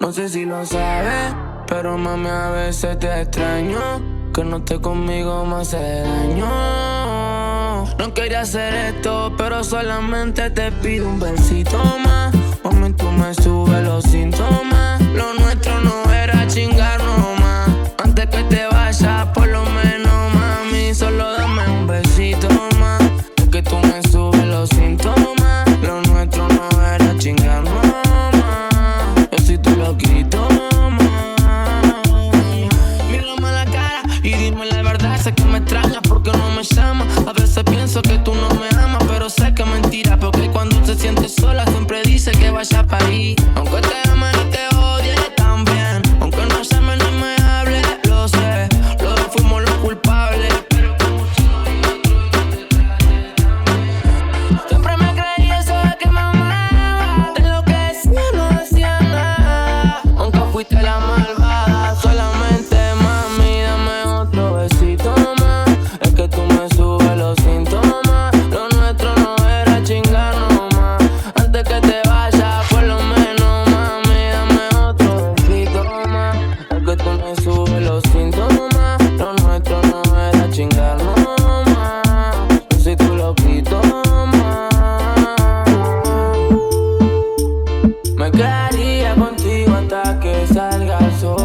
No sé si lo sabes, pero mami a veces te extraño. Que no estés conmigo me hace daño. No quería hacer esto, pero solamente te pido un besito más. Mami, tú me subes los síntomas. Lo nuestro no era chingarnos más. Antes que te vayas, por lo menos, mami, solo dame un besito más. Porque tú me subes los síntomas. Lo nuestro no era chingarnos más. Yo soy tu loquito más. Mírame a la cara y dime la verdad. Sé que me extrañas porque no me llamas. A veces pienso que tú no me amas, pero sé que es mentira. Porque cuando te sientes sola siempre dice que vaya para ahí. Aunque te ame y te odie también. Aunque no llame ni me hable, lo sé. Los dos fuimos los culpables. Pero como soy otro, siempre me creí eso de que me amaba. De lo que decía no decía nada. Aunque fuiste la malvada. Solamente, mami, dame otro besito más. Es que tú me subes los síntomas. Lo nuestro no era chingarnos más. Antes que te vayas, por lo menos, mami, dame otro besito más. Es que tú me subes los síntomas. Lo nuestro no era chingarnos más. Yo soy tu loquito más. Me quedaría contigo hasta que salga el sol.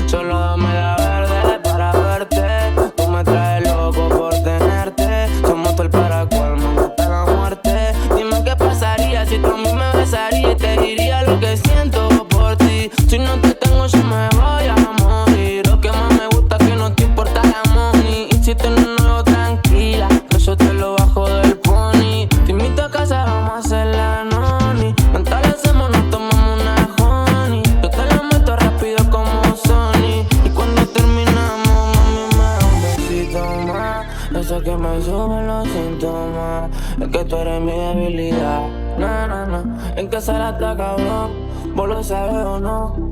Solo dame la verde para verte. Tú me traes loco por tenerte. Somos todo el paracolmo hasta la muerte. Dime qué pasaría si tú a mí me besarías y te diría lo que siento por ti. Si no te tengo yo me voy a morir. Lo que más me gusta es que no te importa la money. Y si tienes un nuevo tranquila, que yo te lo bajo del pony. Te invito a casa, vamos a hacer la noni. Mental hacemos, nos tomamos una honey. Yo te la meto rápido como Sony. Y cuando terminamos, mami, me da un besito más. Eso que me suben los síntomas. Es que tú eres mi debilidad. Na, na, na. En casa la está cabrón. ¿Vos lo sabes o no?